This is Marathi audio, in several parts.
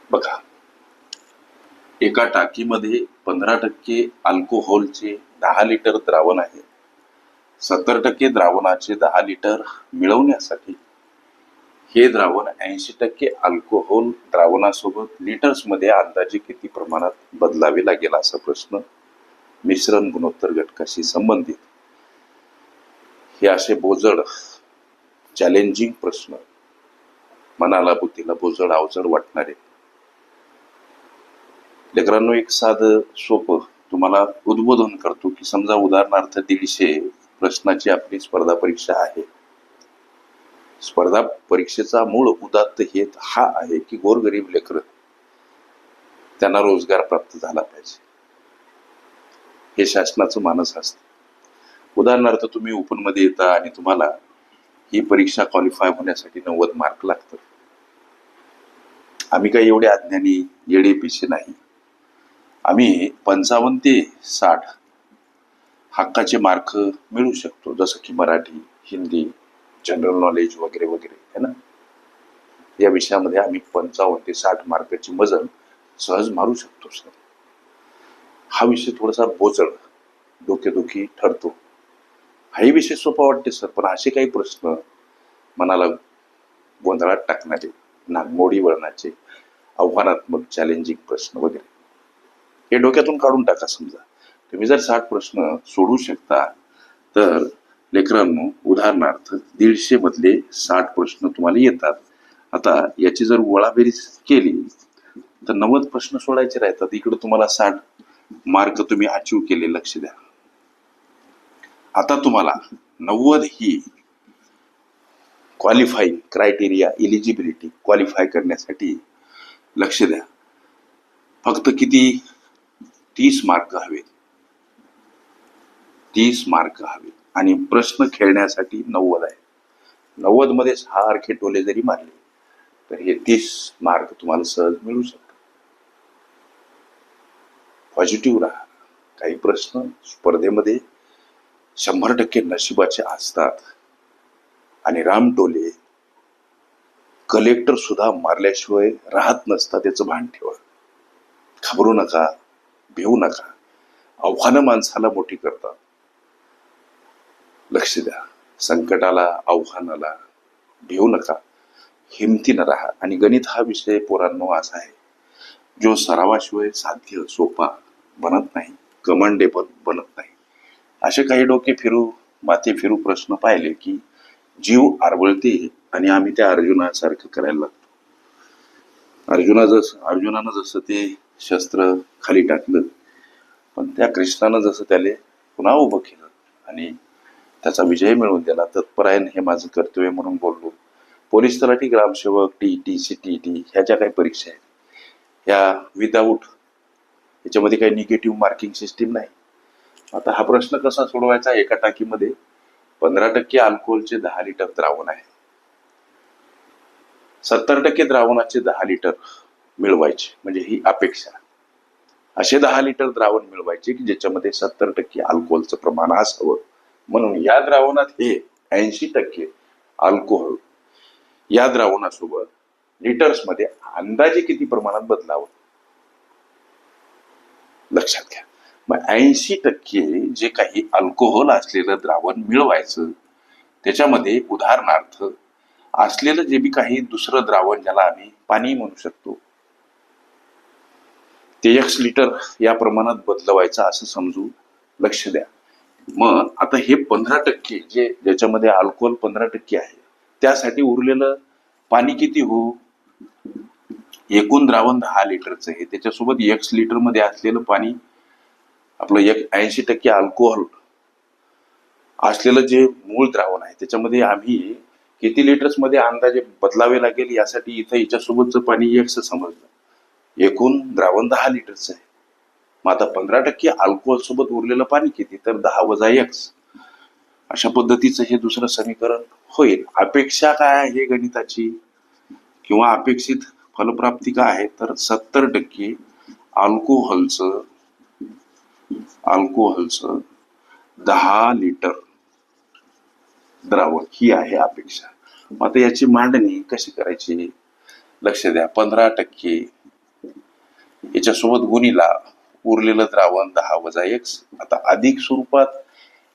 बघा, एका टाकीमध्ये 15% अल्कोहोलचे 10 लिटर द्रावण आहे. 70% द्रावणाचे 10 लिटर मिळवण्यासाठी हे द्रावण 80% अल्कोहोल द्रावणासोबत लिटर्समध्ये अंदाजे किती प्रमाणात बदलावे लागेल असा प्रश्न मिश्रण गुणोत्तर घटकाशी संबंधित. हे असे बोजड चॅलेंजिंग प्रश्न, मनाला बुद्धीला बोजड अवजड वाटणारे. लेकरांनो, एक साधं सोपं तुम्हाला उद्बोधन करतो की समजा उदाहरणार्थ 150 प्रश्नाची आपली स्पर्धा परीक्षा आहे. स्पर्धा परीक्षेचा मूळ उद्देश हेत हा आहे की गोरगरीब लेकर त्यांना रोजगार प्राप्त झाला पाहिजे, हे शासनाचं मानस असतं. उदाहरणार्थ तुम्ही ओपन मध्ये येता आणि तुम्हाला ही परीक्षा क्वालिफाय होण्यासाठी 90 मार्क लागतात. आम्ही काही एवढे अज्ञानी येडे पिशे नाही. आम्ही 55 ते 60 हक्काचे मार्क मिळू शकतो, जसं की मराठी, हिंदी, जनरल नॉलेज वगैरे वगैरे, है ना. या विषयामध्ये आम्ही 55 ते 60 मार्काची मजल सहज मारू शकतो सर. हा विषय थोडासा बोचड डोकेदुखी ठरतो. हाही विषय सोपा वाटते सर, पण असे काही प्रश्न मनाला गोंधळात टाकणारे, नागमोडी वळणाचे, आव्हानात्मक चॅलेंजिंग प्रश्न वगैरे हे डोक्यातून काढून टाका. समजा तुम्ही जर 60 प्रश्न सोडू शकता तर लेकरांनो, उदाहरणार्थ 150 मधले 60 प्रश्न तुम्हाला येतात. आता याची जर गोळाबेरीज केली तर 90 प्रश्न सोडायचे राहतात. इकडे तुम्हाला 60 मार्क तुम्ही अचीव केले. लक्ष द्या, आता तुम्हाला 90 ही क्वालिफाईंग क्रायटेरिया, एलिजिबिलिटी क्वालिफाय करण्यासाठी लक्ष द्या. फक्त किती? 30 मार्क हवे. 30 मार्क हवे आणि प्रश्न खेळण्यासाठी 90 आहे. 90 मध्ये 6 आरखे टोले जरी मारले तर हे 30 मार्क तुम्हाला सहज मिळू शकतात. पॉझिटिव्ह राहा. काही प्रश्न स्पर्धेमध्ये 100% नशिबाचे असतात आणि रामटोले कलेक्टर सुद्धा मारल्याशिवाय राहत नसतात, याचं भान ठेवा. घाबरू नका, भिवू नका. आव्हानं माणसाला मोठी करतात. लक्ष द्या, संकटाला, आव्हानाला भिवू नका, हिमतीनं राहा. आणि गणित हा विषय पोरांनो असा आहे जो सरावाशिवाय साध्य सोपा बनत नाही, कमांडेबल बनत नाही. असे काही डोके फिरू माथे फिरू प्रश्न पाहिले की जीव आरवळते आणि आम्ही त्या अर्जुनासारखं करायला लागतो. अर्जुनानं जसं ते शस्त्र खाली टाकलं, पण त्या कृष्णानं जसं त्याला पुन्हा उभं केलं आणि त्याचा विजय मिळवून दिला. तत्परायण हे माझं कर्तव्य म्हणून बोललो. पोलीस तलाठी, ग्रामसेवक, टीईटी, सीटीईटी ह्या ज्या काही परीक्षा आहेत ह्या विदाऊट, याच्यामध्ये काही निगेटिव्ह मार्किंग सिस्टीम नाही. आता हा प्रश्न कसा सोडवायचा? एका टाकीमध्ये 15% अल्कोहोलचे 10 लिटर द्रावण आहे. 70% द्रावणाचे 10 लिटर मिळवायचे, म्हणजे ही अपेक्षा. असे 10 लिटर द्रावण मिळवायचे की ज्याच्यामध्ये 70% अल्कोहोलचं प्रमाण असावं. म्हणून या द्रावणात हे 80% अल्कोहोल या द्रावणासोबत लिटर्समध्ये अंदाजे किती प्रमाणात बदलावं लक्षात घ्या. मग 80% जे काही अल्कोहोल असलेलं द्रावण मिळवायचं, त्याच्यामध्ये उदाहरणार्थ असलेलं जे बी काही दुसरं द्रावण, ज्याला आम्ही पाणी म्हणू शकतो, ते 1 लिटर या प्रमाणात बदलवायचं असं समजू. लक्ष द्या. मग आता हे 15% जे ज्याच्यामध्ये अल्कोहोल 15% आहे, त्यासाठी उरलेलं पाणी किती हो? एकूण द्रावण 10 लिटरचं आहे, त्याच्यासोबत 1 लिटर मध्ये असलेलं पाणी, आपलं 80% अल्कोहोल असलेलं जे मूळ द्रावण आहे त्याच्यामध्ये आम्ही किती लिटर्स मध्ये अंदाजे बदलावे लागेल, यासाठी इथं याच्यासोबतचं पाणी 1 समजलं. एकूण द्रावण 10 लिटरचं आहे. मग आता 15% अल्कोहोल सोबत उरलेलं पाणी किती? तर 10 वजा 1. अशा पद्धतीचं हे दुसरं समीकरण होईल. अपेक्षा काय आहे गणिताची किंवा अपेक्षित फलप्राप्ती काय आहे? तर 70% अल्कोहोलचं 10 लिटर द्रावण ही आहे अपेक्षा. मग आता याची मांडणी कशी करायची? लक्ष द्या. 15% याच्यासोबत गुणीला उरलेलं द्रावण 10 - आता अधिक स्वरूपात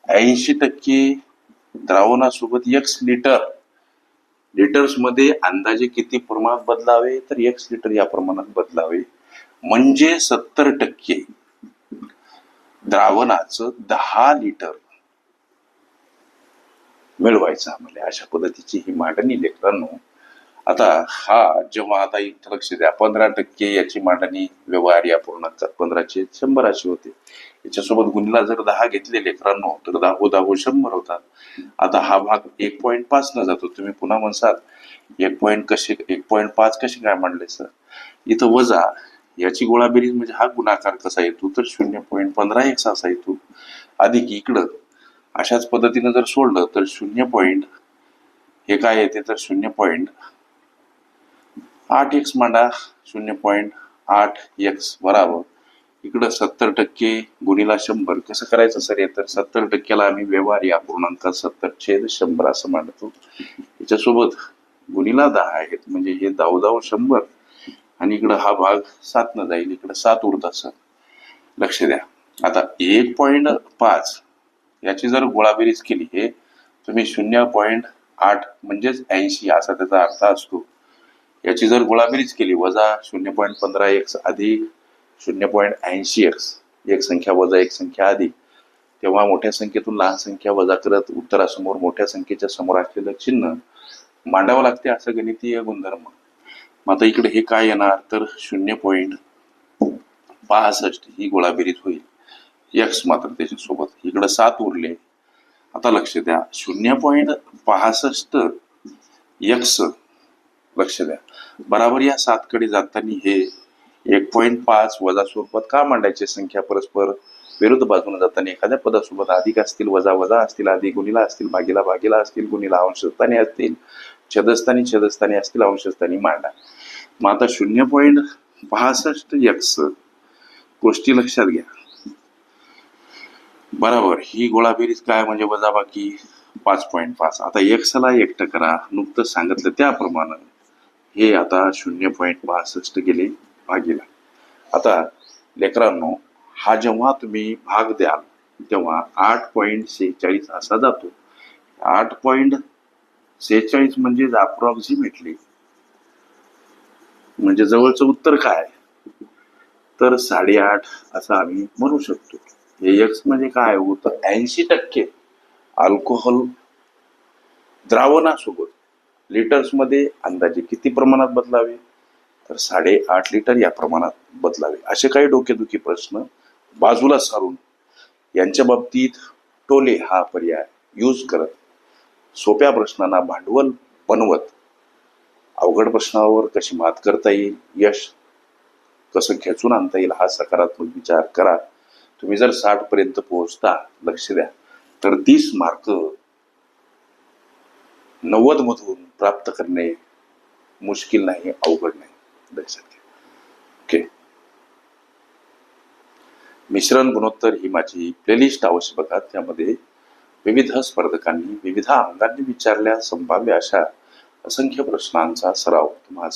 80% द्रावणासोबत x लिटर, लिटर्स मध्ये अंदाजे किती प्रमाणात बदलावे, तर x लिटर या प्रमाणात बदलावे. म्हणजे 70% द्रावणाचं 10 लिटर मिळवायचं आम्हाला. अशा पद्धतीची ही मांडणी लेकरांनो. आता हा जेव्हा आता इथं लक्ष द्या, 15% याची मांडणी व्यवहार्य अपूर्णांकात 15चे 100 अशी होते. याच्यासोबत गुणीला जर 10 घेतले लेकरांनो तर 10 10 100 होतात. आता हा भाग 1.5 न जातो. तुम्ही पुन्हा म्हणसाल 1.5 कसे काय मांडले सर? इथं वजा याची गोळाबेरीज म्हणजे हा गुणाकार कसा येतो, तर 0.15x असा येतो. अधिक इकडं अशाच पद्धतीने जर सोडलं तर 0. हे काय येते तर 0.8x मांडा. 0.8x बराबर इकडं 70% गुणीला 100 कसं करायचं सर? तर 70%ला आम्ही व्यवहार्य अपूर्णांकात 70/100 असं मांडतो. याच्यासोबत गुणीला 10 आहेत म्हणजे हे 10 10 100 आणि इकडं हा भाग 7 न जाईल, इकडं 7 उरतात सर. लक्ष द्या. आता 1.5 याची जर गोळाबेरीज केली, हे तुम्ही 0.8 म्हणजेच 80 असा त्याचा अर्थ असतो. याची जर गोळाबेरीज केली वजा 0.15x अधिक 0.80x, एक संख्या वजा एक संख्या अधिक, तेव्हा मोठ्या संख्येतून लहान संख्या वजा करत उत्तरासमोर मोठ्या संख्येच्या समोर असलेलं चिन्ह मांडावं लागते, असं गणितीय गुणधर्म. मग आता इकडे हे काय येणार तर 0.65 ही गोळाबेरीज होईल. एक्स मात्र त्याच्यासोबत इकडे 7 उरले. आता लक्ष द्या 0.65 एक्स लक्ष द्या बराबर या 7 कडे जाताना हे 1.5 वजा स्वरूपात का मांडायचे? संख्या परस्पर विरुद्ध बाजूने जाताना एखाद्या पदासोबत अधिक असतील, वजा वजा असतील, अधिक गुणीला असतील, भागीला भागीला असतील, गुणीला अंशस्थानी असतील, छेदस्थानी छेदस्थानी असतील, अंशस्थानी मांडा. मग आता 0.65 एक्स गोष्टी लक्षात घ्या. बरोबर ही गोळाबेरीज काय म्हणजे वजाबाकी 5.5. आता एक्सला एकटं करा, नुकतं सांगितलं त्याप्रमाणे हे आता 0.65 गेले भागीला. आता लेकरांनो हा जेव्हा तुम्ही भाग द्याल तेव्हा 8.46 असा जातो. 8.46 म्हणजे अप्रॉक्सिमेटली म्हणजे जवळचं उत्तर काय तर 8.5 असं आम्ही म्हणू शकतो. हे एक्स म्हणजे काय होतं 80% अल्कोहोल द्रावणासोबत लिटर्स मध्ये अंदाजे किती प्रमाणात बदलावे तर 8.5 लिटर या प्रमाणात बदलावे. असे काही डोकेदुखी प्रश्न बाजूला सारून यांच्या बाबतीत टोले हा पर्याय यूज करत सोप्या प्रश्नांना भांडवल बनवत अवघड प्रश्नावर कशी मात करता येईल, यश कसं खेचून आणता येईल हा सकारात्मक विचार करा. तुम्ही जर 60 पर्यंत पोहोचता लक्ष द्या तर 30 मार्क 90 मधून प्राप्त करणे मुश्किल नाही, अवघड नाही. लक्षात घ्या. ओके. मिश्रण गुणोत्तर ही माझी प्लेलिस्ट अवश्य बघा. त्यामध्ये विविध स्पर्धकांनी विविध अंगांनी विचारल्या संभाव्य अशा असंख्य प्रश्नांचा सराव तुम्हाला